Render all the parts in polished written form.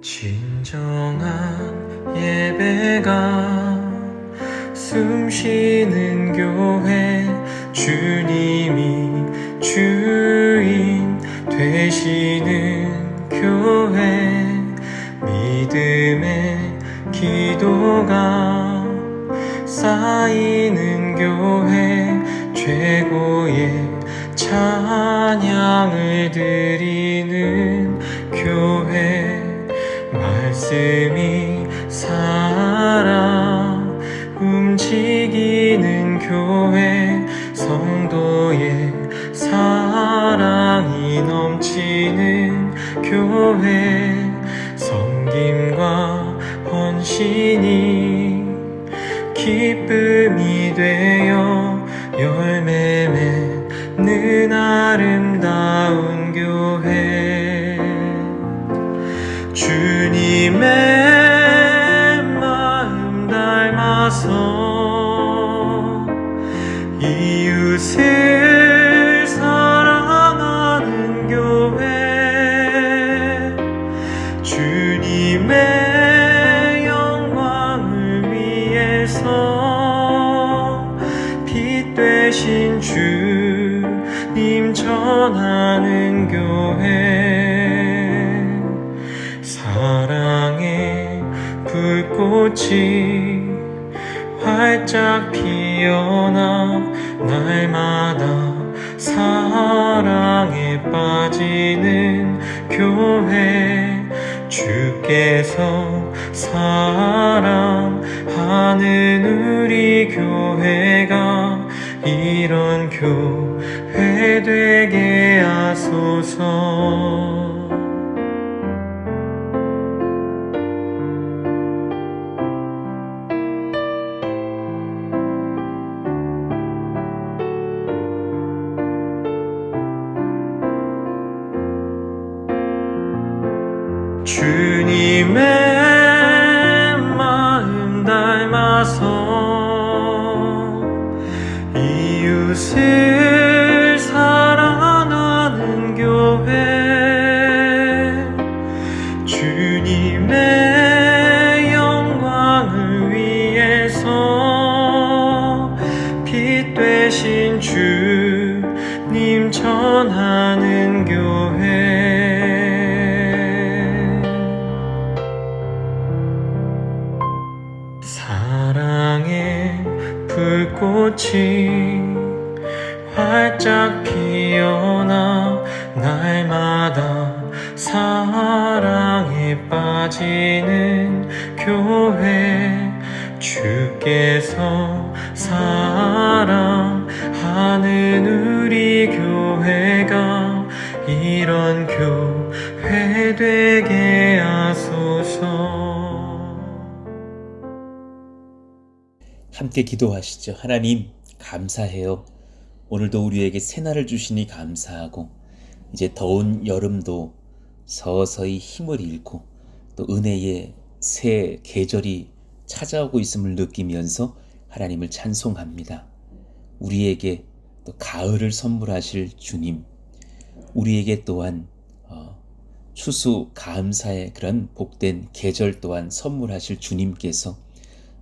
진정한 예배가 숨쉬는 교회, 주님이 주인 되시는 교회, 믿음의 기도가 쌓이는 교회, 최고의 찬양을 드리는 교회, 말씀이 살아 움직이는 교회, 성도의 사랑이 넘치는 교회, 섬김과 헌신이 기쁨이 되어 열매 맺는 아름다운 교회, 주님의 마음 닮아서 이웃을 사랑하는 교회, 주님의 영광을 위해서 빛 되신 주님 전하는 교회, 사랑의 불꽃이 활짝 피어나 날마다 사랑에 빠지는 교회, 주께서 사랑하는 우리 교회가 이런 교회 되게 하소서. 주님의 마음 닮아서 이웃을 사랑하는 교회, 주님의 영광을 위해서 빛 되신 주님 전하는 교회, 사랑의 불꽃이 활짝 피어나 날마다 사랑에 빠지는 교회, 주께서 사랑하는 우리 교회가 이런 교회 되게 하소서. 함께 기도하시죠. 하나님, 감사해요. 오늘도 우리에게 새날을 주시니 감사하고, 이제 더운 여름도 서서히 힘을 잃고 또 은혜의 새 계절이 찾아오고 있음을 느끼면서 하나님을 찬송합니다. 우리에게 또 가을을 선물하실 주님, 우리에게 또한 추수 감사의 그런 복된 계절 또한 선물하실 주님께서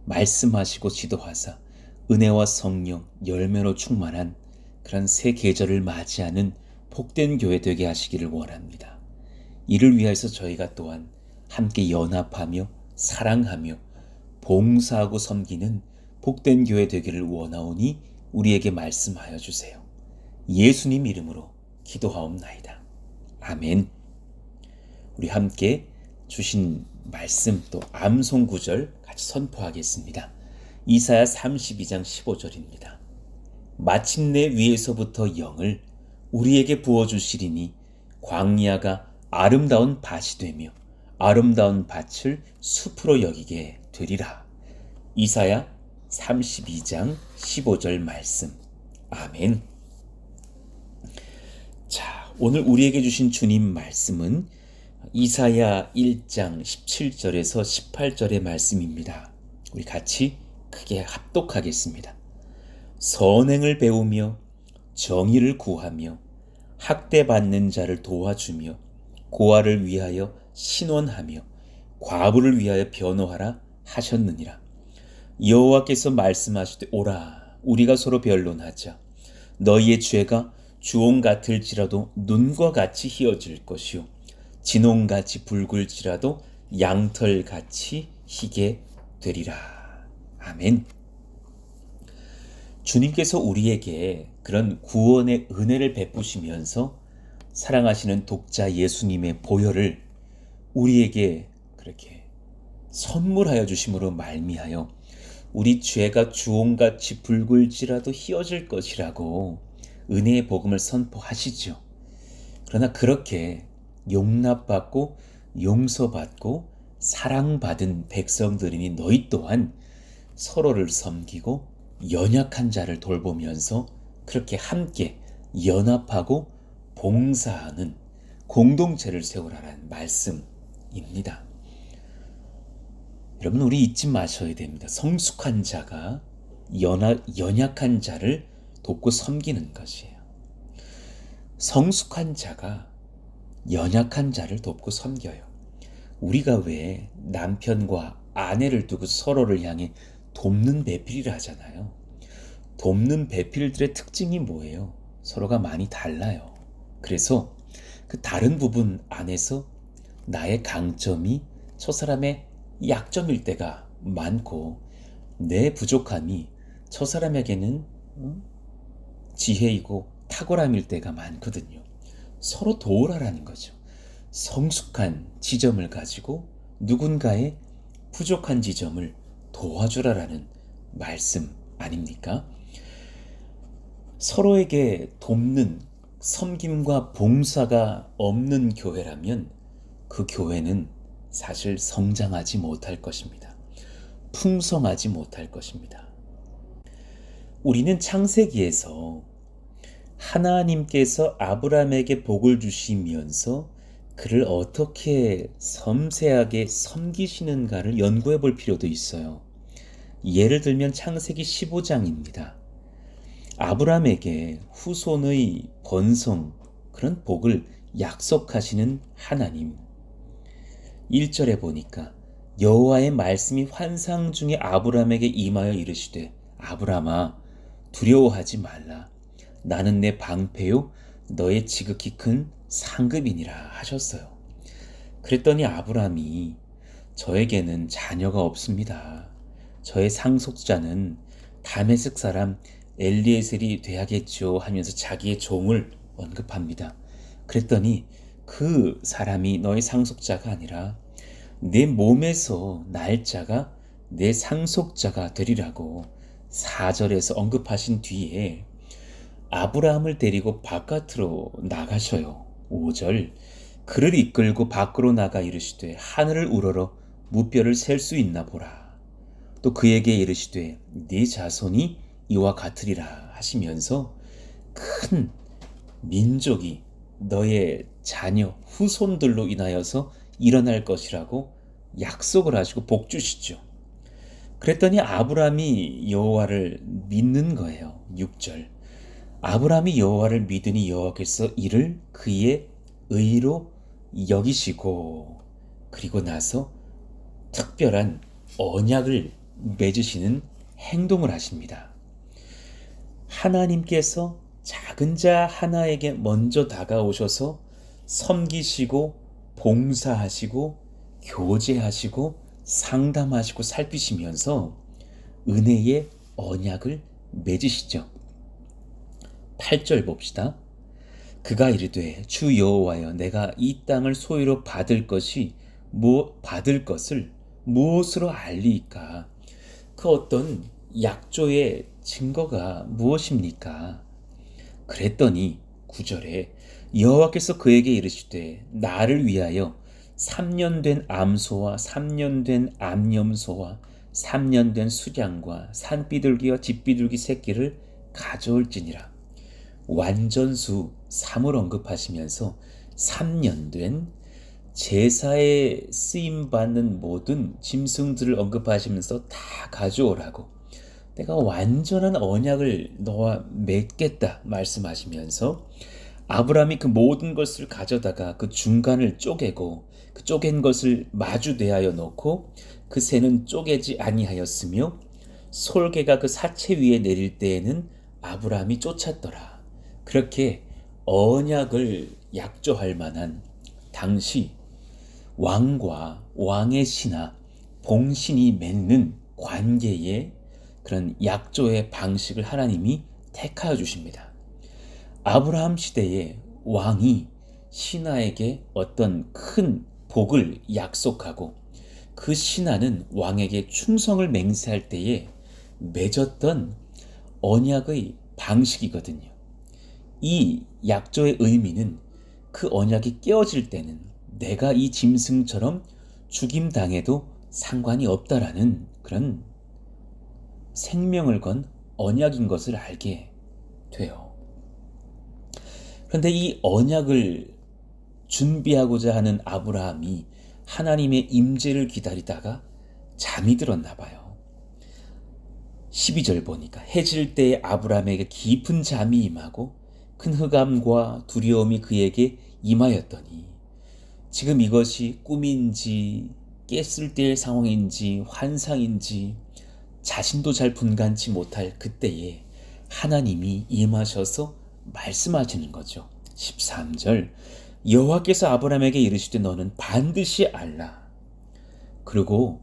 말씀하시고 지도하사 은혜와 성령, 열매로 충만한 그런 새 계절을 맞이하는 복된 교회 되게 하시기를 원합니다. 이를 위해서 저희가 또한 함께 연합하며 사랑하며 봉사하고 섬기는 복된 교회 되기를 원하오니 우리에게 말씀하여 주세요. 예수님 이름으로 기도하옵나이다. 아멘. 우리 함께 주신 말씀 또 암송 구절 같이 선포하겠습니다. 이사야 32장 15절입니다. 마침내 위에서부터 영을 우리에게 부어주시리니 광야가 아름다운 밭이 되며 아름다운 밭을 숲으로 여기게 되리라. 이사야 32장 15절 말씀. 아멘. 자, 오늘 우리에게 주신 주님 말씀은 이사야 1장 17절에서 18절의 말씀입니다. 우리 같이 크게 합독하겠습니다. 선행을 배우며 정의를 구하며 학대받는 자를 도와주며 고아를 위하여 신원하며 과부를 위하여 변호하라 하셨느니라. 여호와께서 말씀하시되 오라 우리가 서로 변론하자. 너희의 죄가 주홍 같을지라도 눈과 같이 희어질 것이요 진홍같이 붉을지라도 양털같이 희게 되리라. 아멘. 주님께서 우리에게 그런 구원의 은혜를 베푸시면서 사랑하시는 독자 예수님의 보혈을 우리에게 그렇게 선물하여 주심으로 말미하여 우리 죄가 주홍같이 붉을지라도 희어질 것이라고 은혜의 복음을 선포하시죠. 그러나 그렇게 용납받고 용서받고 사랑받은 백성들이니 너희 또한 서로를 섬기고 연약한 자를 돌보면서 그렇게 함께 연합하고 봉사하는 공동체를 세우라는 말씀입니다. 여러분, 우리 잊지 마셔야 됩니다. 성숙한 자가 연약한 자를 돕고 섬기는 것이에요. 성숙한 자가 연약한 자를 돕고 섬겨요. 우리가 왜 남편과 아내를 두고 서로를 향해 돕는 배필이라 하잖아요. 돕는 배필들의 특징이 뭐예요? 서로가 많이 달라요. 그래서 그 다른 부분 안에서 나의 강점이 저 사람의 약점일 때가 많고 내 부족함이 저 사람에게는 지혜이고 탁월함일 때가 많거든요. 서로 도우라라는 거죠. 성숙한 지점을 가지고 누군가의 부족한 지점을 도와주라라는 말씀 아닙니까? 서로에게 돕는 섬김과 봉사가 없는 교회라면 그 교회는 사실 성장하지 못할 것입니다. 풍성하지 못할 것입니다. 우리는 창세기에서 하나님께서 아브라함에게 복을 주시면서 그를 어떻게 섬세하게 섬기시는가를 연구해 볼 필요도 있어요. 예를 들면 창세기 15장입니다. 아브라함에게 후손의 번성, 그런 복을 약속하시는 하나님. 1절에 보니까 여호와의 말씀이 환상 중에 아브라함에게 임하여 이르시되 아브라함아 두려워하지 말라. 나는 내 방패요 너의 지극히 큰 상급이니라 하셨어요. 그랬더니 아브라함이 저에게는 자녀가 없습니다. 저의 상속자는 다메섹 사람 엘리에셀이 돼야겠죠 하면서 자기의 종을 언급합니다. 그랬더니 그 사람이 너의 상속자가 아니라 내 몸에서 날 자가 내 상속자가 되리라고 4절에서 언급하신 뒤에 아브라함을 데리고 바깥으로 나가셔요. 5절 그를 이끌고 밖으로 나가 이르시되 하늘을 우러러 무뼈를 셀 수 있나 보라. 또 그에게 이르시되 네 자손이 이와 같으리라 하시면서 큰 민족이 너의 자녀 후손들로 인하여서 일어날 것이라고 약속을 하시고 복 주시죠. 그랬더니 아브라함이 여호와를 믿는 거예요. 6절 아브라함이 여호와를 믿으니 여호와께서 이를 그의 의로 여기시고 그리고 나서 특별한 언약을 맺으시는 행동을 하십니다. 하나님께서 작은 자 하나에게 먼저 다가오셔서 섬기시고 봉사하시고 교제하시고 상담하시고 살피시면서 은혜의 언약을 맺으시죠. 8절 봅시다. 그가 이르되 주 여호와여 내가 이 땅을 소유로 받을 것을 무엇으로 알리이까? 그 어떤 약조의 증거가 무엇입니까? 그랬더니 9절에 여호와께서 그에게 이르시되 나를 위하여 3년 된 암소와 3년 된 암염소와 3년 된 수량과 산비둘기와 집비둘기 새끼를 가져올지니라. 완전수 3을 언급하시면서 3년 된 제사에 쓰임받는 모든 짐승들을 언급하시면서 다 가져오라고 내가 완전한 언약을 너와 맺겠다 말씀하시면서 아브라함이 그 모든 것을 가져다가 그 중간을 쪼개고 그 쪼갠 것을 마주 대하여 놓고 그 새는 쪼개지 아니하였으며 솔개가 그 사체 위에 내릴 때에는 아브라함이 쫓았더라. 그렇게 언약을 약조할 만한 당시 왕과 왕의 신하 봉신이 맺는 관계의 그런 약조의 방식을 하나님이 택하여 주십니다. 아브라함 시대에 왕이 신하에게 어떤 큰 복을 약속하고 그 신하는 왕에게 충성을 맹세할 때에 맺었던 언약의 방식이거든요. 이 약조의 의미는 그 언약이 깨어질 때는 내가 이 짐승처럼 죽임당해도 상관이 없다라는 그런 생명을 건 언약인 것을 알게 돼요. 그런데 이 언약을 준비하고자 하는 아브라함이 하나님의 임재를 기다리다가 잠이 들었나 봐요. 12절 보니까 해질 때에 아브라함에게 깊은 잠이 임하고 큰 흑암과 두려움이 그에게 임하였더니 지금 이것이 꿈인지 깼을 때의 상황인지 환상인지 자신도 잘 분간치 못할 그때에 하나님이 임하셔서 말씀하시는 거죠. 13절 여호와께서 아브라함에게 이르시되 너는 반드시 알라. 그리고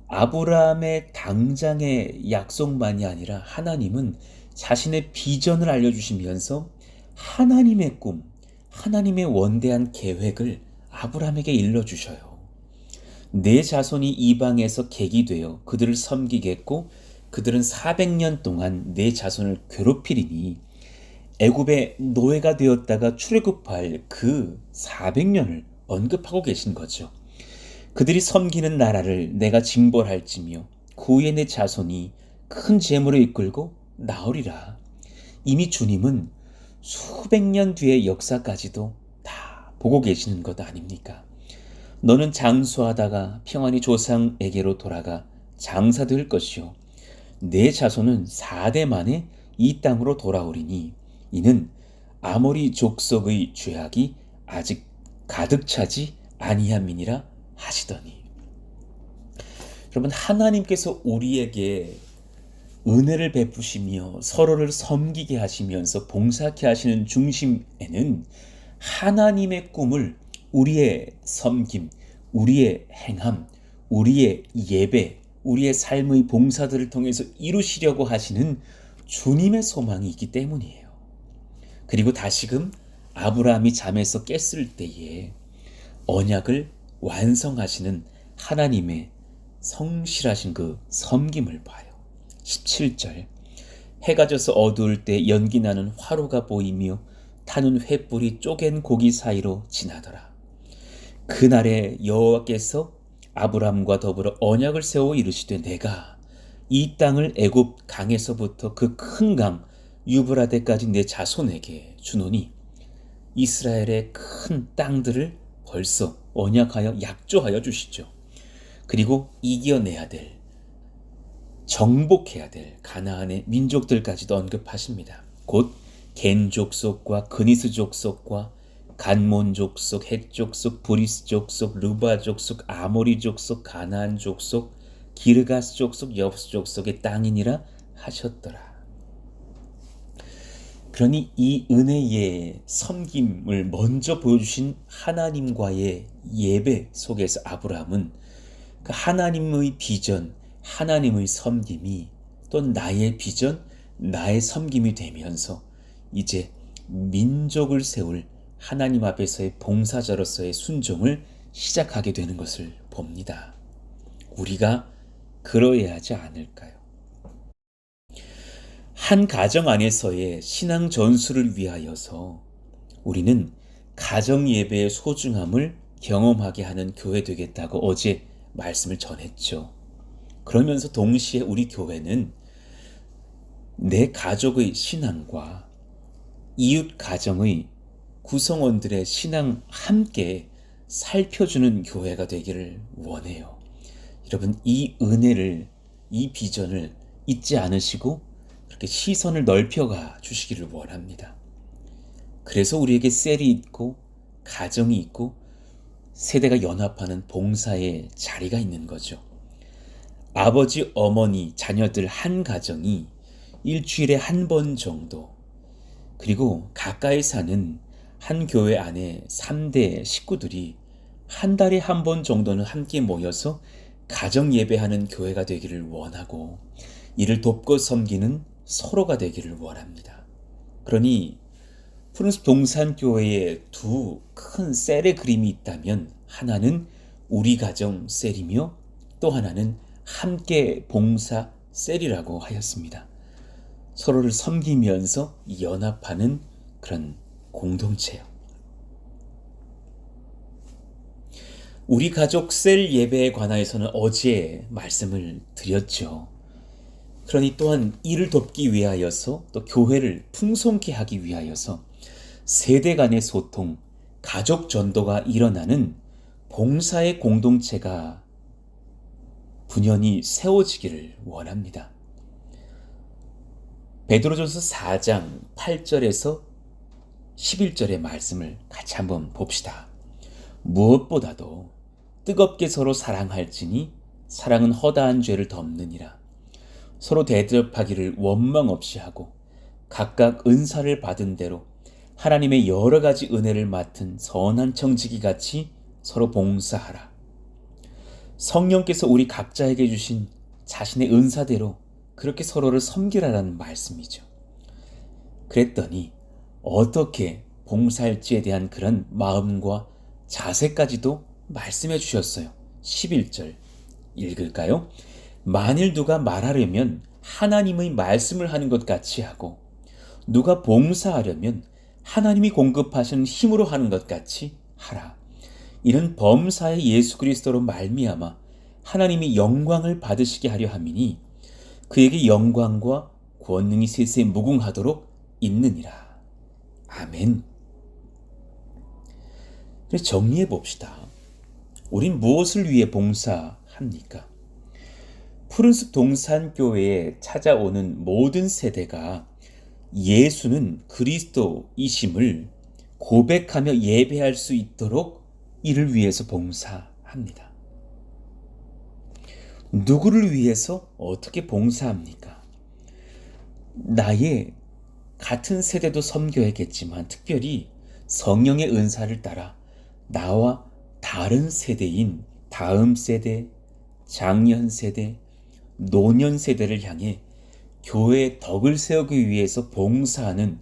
아브라함의 당장의 약속만이 아니라 하나님은 자신의 비전을 알려주시면서 하나님의 꿈, 하나님의 원대한 계획을 아브라함에게 일러주셔요. 내 자손이 이방에서 객이 되어 그들을 섬기겠고 그들은 400년 동안 내 자손을 괴롭히리니 애굽의 노예가 되었다가 출애굽할 그 400년을 언급하고 계신 거죠. 그들이 섬기는 나라를 내가 징벌할지며 그 후에 내 자손이 큰 재물을 이끌고 나오리라. 이미 주님은 수백 년 뒤의 역사까지도 다 보고 계시는 것 아닙니까? 너는 장수하다가 평안히 조상에게로 돌아가 장사될 것이요 내 자손은 4대 만에 이 땅으로 돌아오리니 이는 아모리 족속의 죄악이 아직 가득 차지 아니함이니라 하시더니. 여러분, 하나님께서 우리에게 은혜를 베푸시며 서로를 섬기게 하시면서 봉사케 하시는 중심에는 하나님의 꿈을 우리의 섬김, 우리의 행함, 우리의 예배, 우리의 삶의 봉사들을 통해서 이루시려고 하시는 주님의 소망이 있기 때문이에요. 그리고 다시금 아브라함이 잠에서 깼을 때에 언약을 완성하시는 하나님의 성실하신 그 섬김을 봐요. 17절 해가 져서 어두울 때 연기 나는 화로가 보이며 타는 횃불이 쪼갠 고기 사이로 지나더라. 그날에 여호와께서 아브라함과 더불어 언약을 세워 이르시되 내가 이 땅을 애굽 강에서부터 그 큰 강 유브라데까지 내 자손에게 주노니 이스라엘의 큰 땅들을 벌써 언약하여 약조하여 주시죠. 그리고 이겨내야 될, 정복해야 될 가나안의 민족들까지도 언급하십니다. 곧 겐 족속과 그니스 족속과 간몬 족속, 헷 족속, 브리스 족속, 르바 족속, 아모리 족속, 가나안 족속, 기르가스 족속, 여부스 족속의 땅이니라 하셨더라. 그러니 이 은혜의 섬김을 먼저 보여주신 하나님과의 예배 속에서 아브라함은 그 하나님의 비전, 하나님의 섬김이 또 나의 비전, 나의 섬김이 되면서 이제 민족을 세울 하나님 앞에서의 봉사자로서의 순종을 시작하게 되는 것을 봅니다. 우리가 그러해야 하지 않을까요? 한 가정 안에서의 신앙 전수를 위하여서 우리는 가정 예배의 소중함을 경험하게 하는 교회 되겠다고 어제 말씀을 전했죠. 그러면서 동시에 우리 교회는 내 가족의 신앙과 이웃 가정의 구성원들의 신앙 함께 살펴주는 교회가 되기를 원해요. 여러분, 이 은혜를, 이 비전을 잊지 않으시고 그렇게 시선을 넓혀가 주시기를 원합니다. 그래서 우리에게 셀이 있고 가정이 있고 세대가 연합하는 봉사의 자리가 있는 거죠. 아버지, 어머니, 자녀들 한 가정이 일주일에 한 번 정도, 그리고 가까이 사는 한 교회 안에 3대 식구들이 한 달에 한 번 정도는 함께 모여서 가정 예배하는 교회가 되기를 원하고, 이를 돕고 섬기는 서로가 되기를 원합니다. 그러니 푸른숲 동산교회에 두 큰 셀의 그림이 있다면, 하나는 우리 가정 셀이며 또 하나는 함께 봉사 셀이라고 하였습니다. 서로를 섬기면서 연합하는 그런 공동체요. 우리 가족 셀 예배에 관하여서는 어제 말씀을 드렸죠. 그러니 또한 이를 돕기 위하여서, 또 교회를 풍성케 하기 위하여서 세대 간의 소통, 가족 전도가 일어나는 봉사의 공동체가 분연히 세워지기를 원합니다. 베드로전서 4장 8절에서 11절의 말씀을 같이 한번 봅시다. 무엇보다도 뜨겁게 서로 사랑할지니 사랑은 허다한 죄를 덮느니라. 서로 대접하기를 원망 없이 하고 각각 은사를 받은 대로 하나님의 여러 가지 은혜를 맡은 선한 청지기 같이 서로 봉사하라. 성령께서 우리 각자에게 주신 자신의 은사대로 그렇게 서로를 섬기라라는 말씀이죠. 그랬더니 어떻게 봉사할지에 대한 그런 마음과 자세까지도 말씀해 주셨어요. 11절 읽을까요? 만일 누가 말하려면 하나님의 말씀을 하는 것 같이 하고, 누가 봉사하려면 하나님이 공급하시는 힘으로 하는 것 같이 하라. 이는 범사의 예수 그리스도로 말미암아 하나님이 영광을 받으시게 하려 함이니 그에게 영광과 권능이 세세 무궁하도록 있느니라. 아멘. 정리해 봅시다. 우린 무엇을 위해 봉사합니까? 푸른숲 동산교회에 찾아오는 모든 세대가 예수는 그리스도이심을 고백하며 예배할 수 있도록 이를 위해서 봉사합니다. 누구를 위해서 어떻게 봉사합니까? 나의 같은 세대도 섬겨야겠지만, 특별히 성령의 은사를 따라 나와 다른 세대인 다음 세대, 장년 세대, 노년 세대를 향해 교회의 덕을 세우기 위해서 봉사하는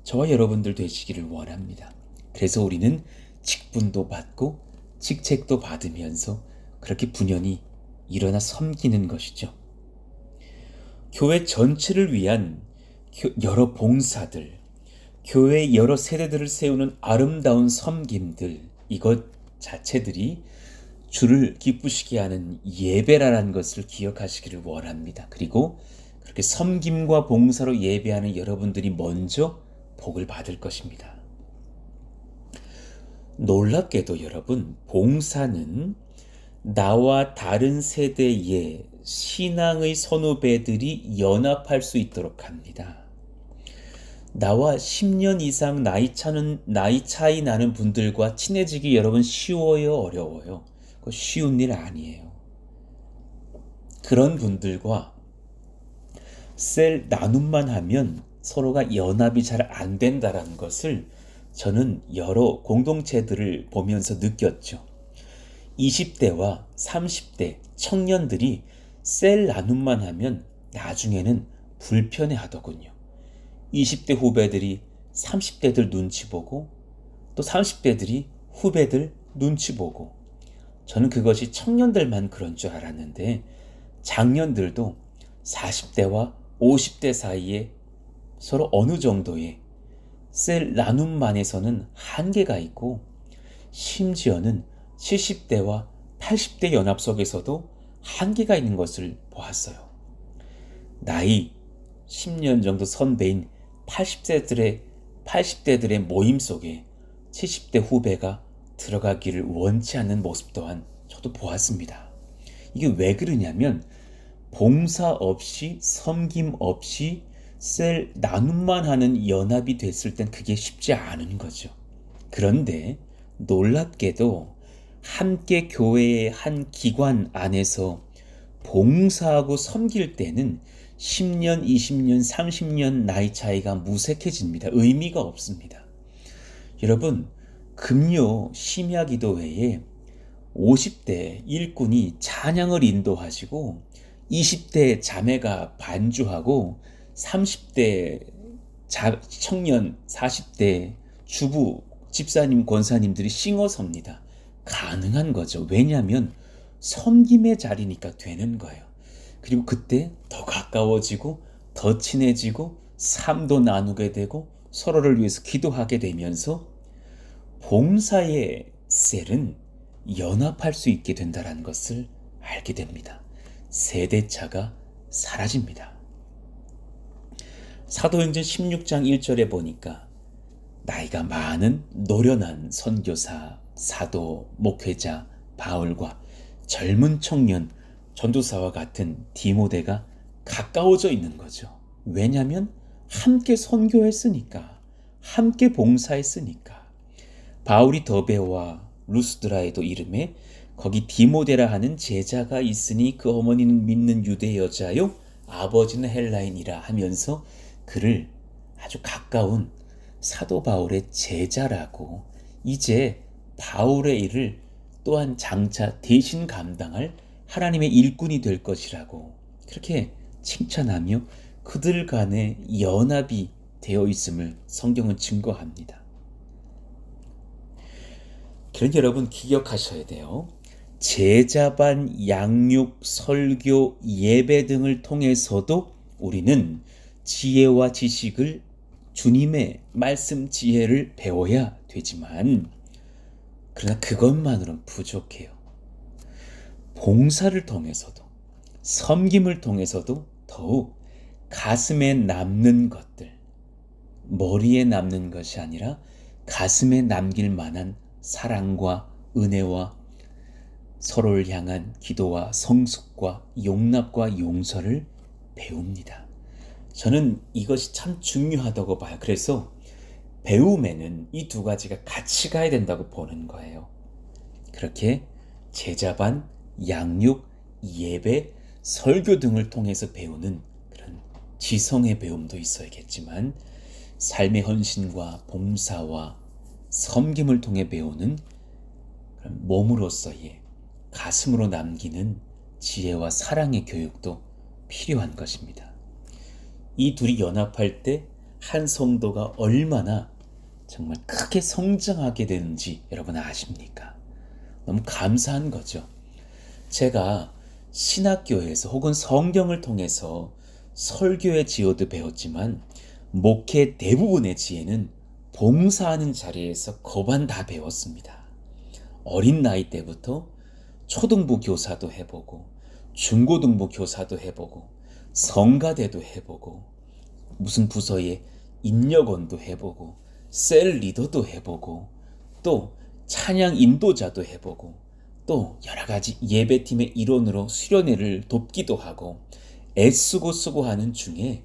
저와 여러분들 되시기를 원합니다. 그래서 우리는 직분도 받고 직책도 받으면서 그렇게 분연히 일어나 섬기는 것이죠. 교회 전체를 위한 여러 봉사들, 교회의 여러 세대들을 세우는 아름다운 섬김들, 이것 자체들이 주를 기쁘시게 하는 예배라는 것을 기억하시기를 원합니다. 그리고 그렇게 섬김과 봉사로 예배하는 여러분들이 먼저 복을 받을 것입니다. 놀랍게도 여러분, 봉사는 나와 다른 세대의 신앙의 선후배들이 연합할 수 있도록 합니다. 나와 10년 이상 나이 차이 나는 분들과 친해지기 여러분 쉬워요, 어려워요? 그거 쉬운 일 아니에요. 그런 분들과 셀 나눔만 하면 서로가 연합이 잘 안 된다는 것을 저는 여러 공동체들을 보면서 느꼈죠. 20대와 30대 청년들이 셀 나눔만 하면 나중에는 불편해 하더군요. 20대 후배들이 30대들 눈치 보고, 또 30대들이 후배들 눈치 보고, 저는 그것이 청년들만 그런 줄 알았는데 장년들도 40대와 50대 사이에 서로 어느 정도의 셀 나눔만에서는 한계가 있고, 심지어는 70대와 80대 연합 속에서도 한계가 있는 것을 보았어요. 나이 10년 정도 선배인 80대들의 모임 속에 70대 후배가 들어가기를 원치 않는 모습 또한 저도 보았습니다. 이게 왜 그러냐면 봉사 없이, 섬김 없이 셀 나눔만 하는 연합이 됐을 땐 그게 쉽지 않은 거죠. 그런데 놀랍게도 함께 교회의 한 기관 안에서 봉사하고 섬길 때는 10년, 20년, 30년 나이 차이가 무색해집니다. 의미가 없습니다. 여러분, 금요 심야기도회에 50대 일꾼이 찬양을 인도하시고 20대 자매가 반주하고 30대 청년, 40대 주부, 집사님, 권사님들이 싱어섭니다. 가능한 거죠. 왜냐하면 섬김의 자리니까 되는 거예요. 그리고 그때 더 가까워지고 더 친해지고 삶도 나누게 되고 서로를 위해서 기도하게 되면서 봉사의 셀은 연합할 수 있게 된다는 것을 알게 됩니다. 세대차가 사라집니다. 사도행전 16장 1절에 보니까 나이가 많은 노련한 선교사, 사도, 목회자 바울과 젊은 청년 전도사와 같은 디모데가 가까워져 있는 거죠. 왜냐하면 함께 선교했으니까, 함께 봉사했으니까. 바울이 더베와 루스드라에도 이름에 거기 디모데라 하는 제자가 있으니 그 어머니는 믿는 유대 여자요 아버지는 헬라인이라 하면서 그를 아주 가까운 사도 바울의 제자라고, 이제 바울의 일을 또한 장차 대신 감당할 하나님의 일꾼이 될 것이라고 그렇게 칭찬하며 그들 간의 연합이 되어 있음을 성경은 증거합니다. 그러니 여러분 기억하셔야 돼요. 제자반, 양육, 설교, 예배 등을 통해서도 우리는 지혜와 지식을, 주님의 말씀 지혜를 배워야 되지만, 그러나 그것만으로는 부족해요. 봉사를 통해서도, 섬김을 통해서도 더욱 가슴에 남는 것들, 머리에 남는 것이 아니라 가슴에 남길 만한 사랑과 은혜와 서로를 향한 기도와 성숙과 용납과 용서를 배웁니다. 저는 이것이 참 중요하다고 봐요. 그래서 배움에는 이 두 가지가 같이 가야 된다고 보는 거예요. 그렇게 제자반, 양육, 예배, 설교 등을 통해서 배우는 그런 지성의 배움도 있어야겠지만, 삶의 헌신과 봉사와 섬김을 통해 배우는 그런 몸으로서의 가슴으로 남기는 지혜와 사랑의 교육도 필요한 것입니다. 이 둘이 연합할 때 한 성도가 얼마나 정말 크게 성장하게 되는지 여러분 아십니까? 너무 감사한 거죠. 제가 신학교에서 혹은 성경을 통해서 설교의 지혜도 배웠지만, 목회 대부분의 지혜는 봉사하는 자리에서 거반 다 배웠습니다. 어린 나이 때부터 초등부 교사도 해보고 중고등부 교사도 해보고 성가대도 해보고 무슨 부서의 인력원도 해보고 셀 리더도 해보고 또 찬양 인도자도 해보고 또 여러 가지 예배팀의 일원으로 수련회를 돕기도 하고 애쓰고 수고하는 중에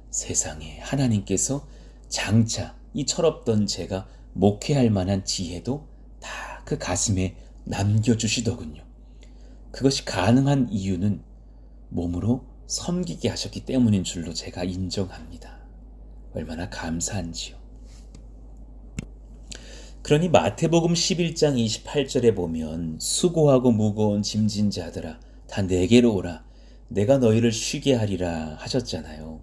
세상에 하나님께서 장차 이 철없던 제가 목회할 만한 지혜도 다 그 가슴에 남겨주시더군요. 그것이 가능한 이유는 몸으로 섬기게 하셨기 때문인 줄로 제가 인정합니다. 얼마나 감사한지요. 그러니 마태복음 11장 28절에 보면 수고하고 무거운 짐진 자들아 다 내게로 오라 내가 너희를 쉬게 하리라 하셨잖아요.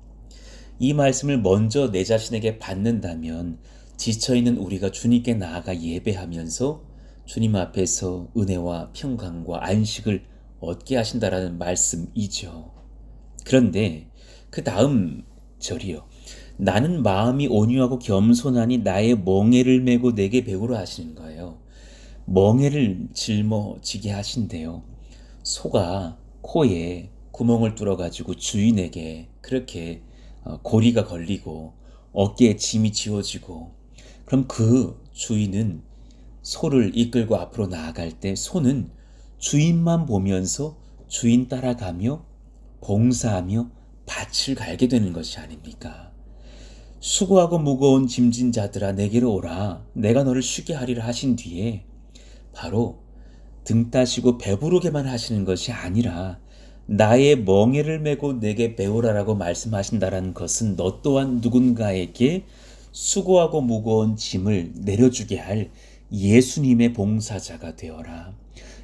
이 말씀을 먼저 내 자신에게 받는다면 지쳐있는 우리가 주님께 나아가 예배하면서 주님 앞에서 은혜와 평강과 안식을 얻게 하신다라는 말씀이죠. 그런데 그 다음 절이요. 나는 마음이 온유하고 겸손하니 나의 멍에를 메고 내게 배우라 하시는 거예요. 멍에를 짊어지게 하신대요. 소가 코에 구멍을 뚫어가지고 주인에게 그렇게 고리가 걸리고 어깨에 짐이 지워지고, 그럼 그 주인은 소를 이끌고 앞으로 나아갈 때 소는 주인만 보면서 주인 따라가며 봉사하며 밭을 갈게 되는 것이 아닙니까? 수고하고 무거운 짐진 자들아 내게로 오라 내가 너를 쉬게 하리라 하신 뒤에 바로 등 따시고 배부르게만 하시는 것이 아니라 나의 멍에를 메고 내게 배우라라고 말씀하신다라는 것은 너 또한 누군가에게 수고하고 무거운 짐을 내려주게 할 예수님의 봉사자가 되어라.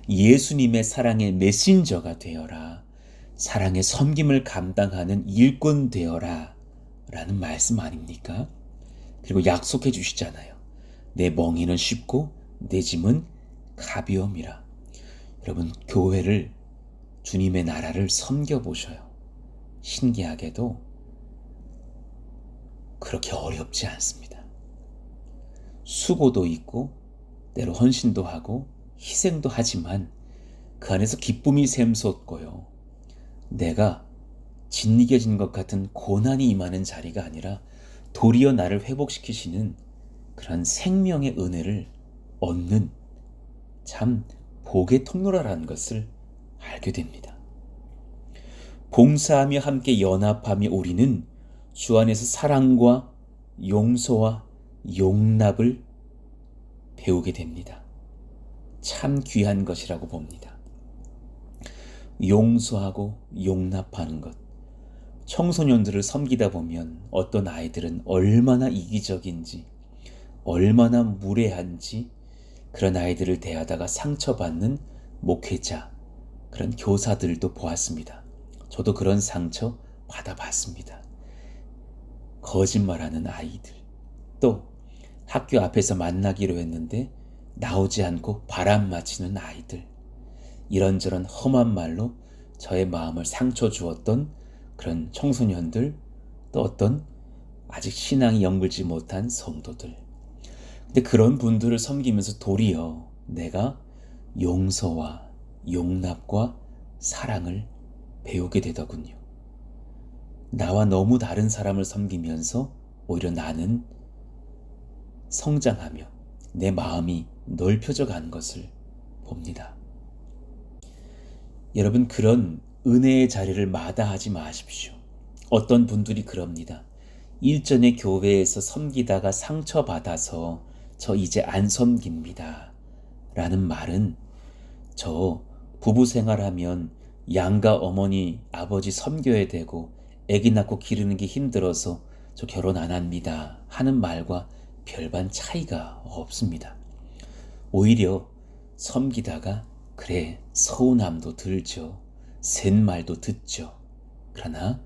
예수님의 사랑의 메신저가 되어라. 사랑의 섬김을 감당하는 일꾼 되어라. 라는 말씀 아닙니까? 그리고 약속해 주시잖아요. 내 멍에는 쉽고 내 짐은 가벼움이라. 여러분, 교회를, 주님의 나라를 섬겨보셔요. 신기하게도 그렇게 어렵지 않습니다. 수고도 있고 때로 헌신도 하고 희생도 하지만 그 안에서 기쁨이 샘솟고요. 내가 짓이겨진 것 같은 고난이 임하는 자리가 아니라 도리어 나를 회복시키시는 그런 생명의 은혜를 얻는 참 복의 통로라는 것을 알게 됩니다. 봉사하며 함께 연합하며 우리는 주 안에서 사랑과 용서와 용납을 배우게 됩니다. 참 귀한 것이라고 봅니다. 용서하고 용납하는 것. 청소년들을 섬기다 보면 어떤 아이들은 얼마나 이기적인지, 얼마나 무례한지 그런 아이들을 대하다가 상처받는 목회자, 그런 교사들도 보았습니다. 저도 그런 상처 받아봤습니다. 거짓말하는 아이들, 또 학교 앞에서 만나기로 했는데 나오지 않고 바람 맞히는 아이들, 이런저런 험한 말로 저의 마음을 상처 주었던 그런 청소년들, 또 어떤 아직 신앙이 영글지 못한 성도들. 근데 그런 분들을 섬기면서 도리어 내가 용서와 용납과 사랑을 배우게 되더군요. 나와 너무 다른 사람을 섬기면서 오히려 나는 성장하며 내 마음이 넓혀져 가는 것을 봅니다. 여러분, 그런 은혜의 자리를 마다하지 마십시오. 어떤 분들이 그럽니다. 일전에 교회에서 섬기다가 상처받아서 저 이제 안 섬깁니다. 라는 말은 저 부부 생활하면 양가 어머니, 아버지 섬겨야 되고 아기 낳고 기르는 게 힘들어서 저 결혼 안 합니다. 하는 말과 별반 차이가 없습니다. 오히려 섬기다가 그래 서운함도 들죠. 센 말도 듣죠. 그러나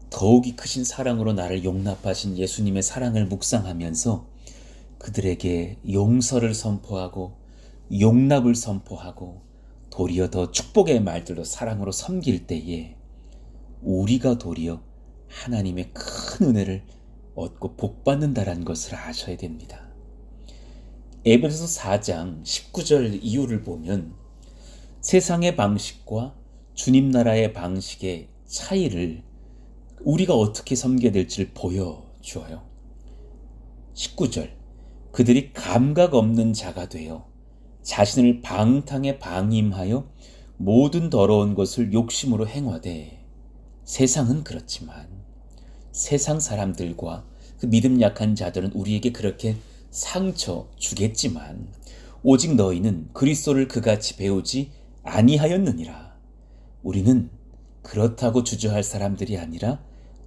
더욱이 크신 사랑으로 나를 용납하신 예수님의 사랑을 묵상하면서 그들에게 용서를 선포하고 용납을 선포하고 도리어 더 축복의 말들로 사랑으로 섬길 때에 우리가 도리어 하나님의 큰 은혜를 얻고 복받는다라는 것을 아셔야 됩니다. 에베소서 4장 19절 이후를 보면 세상의 방식과 주님 나라의 방식의 차이를 우리가 어떻게 섬겨야 될지를 보여주어요. 19절, 그들이 감각 없는 자가 되어 자신을 방탕에 방임하여 모든 더러운 것을 욕심으로 행하되, 세상은 그렇지만 세상 사람들과 그 믿음 약한 자들은 우리에게 그렇게 상처 주겠지만 오직 너희는 그리스도를 그같이 배우지 아니하였느니라. 우리는 그렇다고 주저할 사람들이 아니라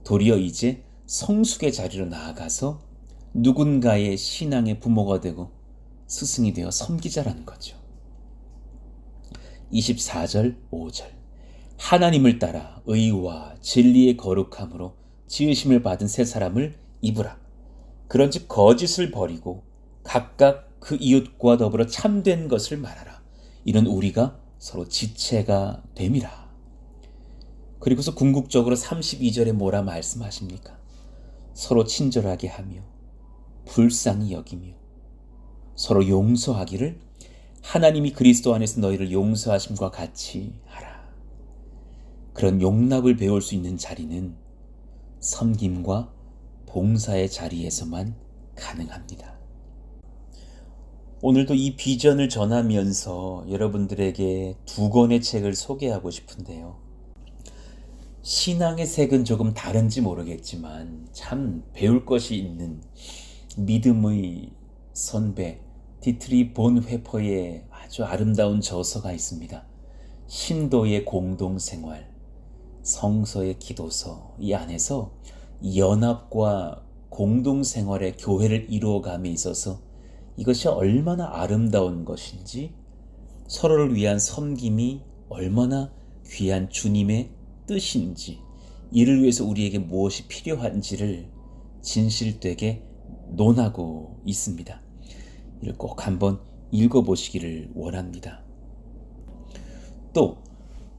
도리어 이제 성숙의 자리로 나아가서 누군가의 신앙의 부모가 되고 스승이 되어 섬기자라는 거죠. 24절 5절, 하나님을 따라 의와 진리의 거룩함으로 지으심을 받은 새 사람을 입으라. 그런즉 거짓을 버리고 각각 그 이웃과 더불어 참된 것을 말하라. 이는 우리가 서로 지체가 됨이라. 그리고서 궁극적으로 32절에 뭐라 말씀하십니까? 서로 친절하게 하며 불쌍히 여기며 서로 용서하기를 하나님이 그리스도 안에서 너희를 용서하심과 같이 하라. 그런 용납을 배울 수 있는 자리는 섬김과 봉사의 자리에서만 가능합니다. 오늘도 이 비전을 전하면서 여러분들에게 두 권의 책을 소개하고 싶은데요. 신앙의 색은 조금 다른지 모르겠지만 참 배울 것이 있는 믿음의 선배 디트리 본회퍼의 아주 아름다운 저서가 있습니다. 신도의 공동생활, 성서의 기도서, 이 안에서 연합과 공동생활의 교회를 이루어감에 있어서 이것이 얼마나 아름다운 것인지, 서로를 위한 섬김이 얼마나 귀한 주님의 뜻인지, 이를 위해서 우리에게 무엇이 필요한지를 진실되게 논하고 있습니다. 이를 꼭 한번 읽어보시기를 원합니다. 또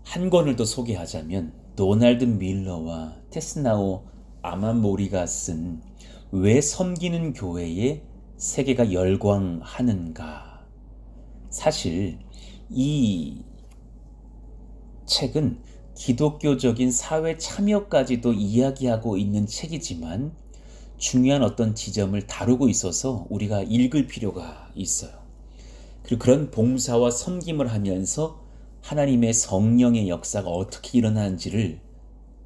한 권을 더 소개하자면 도널드 밀러와 테스나오 아마모리가 쓴 왜 섬기는 교회에 세계가 열광하는가. 사실 이 책은 기독교적인 사회 참여까지도 이야기하고 있는 책이지만 중요한 어떤 지점을 다루고 있어서 우리가 읽을 필요가 있어요. 그리고 그런 봉사와 섬김을 하면서 하나님의 성령의 역사가 어떻게 일어나는지를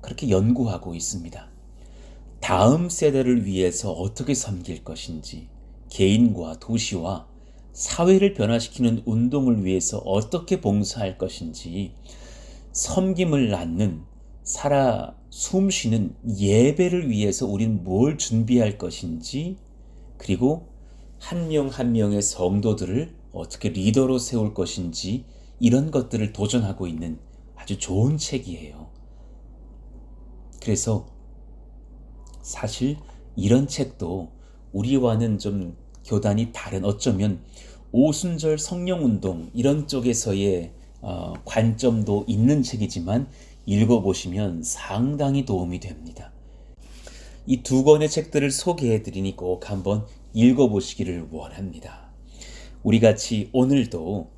그렇게 연구하고 있습니다. 다음 세대를 위해서 어떻게 섬길 것인지, 개인과 도시와 사회를 변화시키는 운동을 위해서 어떻게 봉사할 것인지, 섬김을 낳는 살아 숨쉬는 예배를 위해서 우린 뭘 준비할 것인지, 그리고 한 명 한 명의 성도들을 어떻게 리더로 세울 것인지, 이런 것들을 도전하고 있는 아주 좋은 책이에요. 그래서 사실 이런 책도 우리와는 좀 교단이 다른, 어쩌면 오순절 성령운동 이런 쪽에서의 관점도 있는 책이지만 읽어보시면 상당히 도움이 됩니다. 이 두 권의 책들을 소개해드리니 꼭 한번 읽어보시기를 원합니다. 우리 같이 오늘도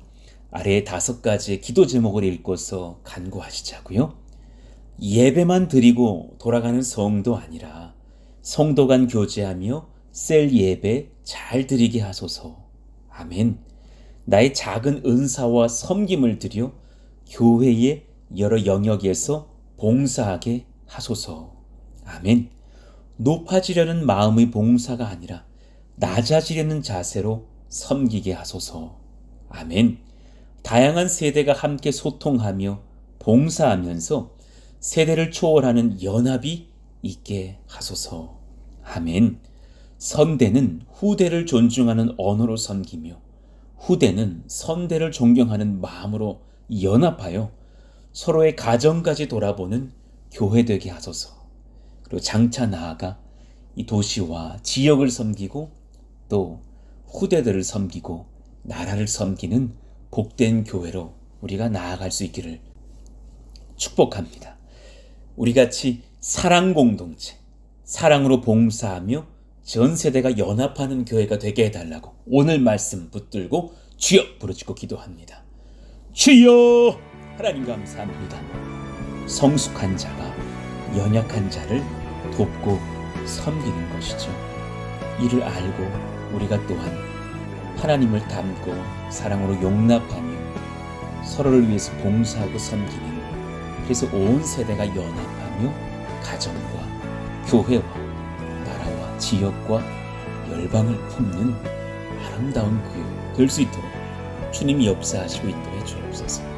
아래의 5가지의 기도 제목을 읽고서 간구하시자고요. 예배만 드리고 돌아가는 성도 아니라 성도 간 교제하며 셀 예배 잘 드리게 하소서. 아멘. 나의 작은 은사와 섬김을 드려 교회의 여러 영역에서 봉사하게 하소서. 아멘. 높아지려는 마음의 봉사가 아니라 낮아지려는 자세로 섬기게 하소서. 아멘. 다양한 세대가 함께 소통하며 봉사하면서 세대를 초월하는 연합이 있게 하소서. 아멘. 선대는 후대를 존중하는 언어로 섬기며 후대는 선대를 존경하는 마음으로 연합하여 서로의 가정까지 돌아보는 교회 되게 하소서. 그리고 장차 나아가 이 도시와 지역을 섬기고 또 후대들을 섬기고 나라를 섬기는 복된 교회로 우리가 나아갈 수 있기를 축복합니다. 우리 같이 사랑 공동체, 사랑으로 봉사하며 전 세대가 연합하는 교회가 되게 해달라고 오늘 말씀 붙들고 주여 부르짖고 기도합니다. 주여! 하나님 감사합니다. 성숙한 자가 연약한 자를 돕고 섬기는 것이죠. 이를 알고 우리가 또한 하나님을 닮고 사랑으로 용납하며 서로를 위해서 봉사하고 섬기는, 그래서 온 세대가 연합하며 가정과 교회와 나라와 지역과 열방을 품는 아름다운 교회 될 수 있도록 주님이 역사하시고 인도해 주옵소서.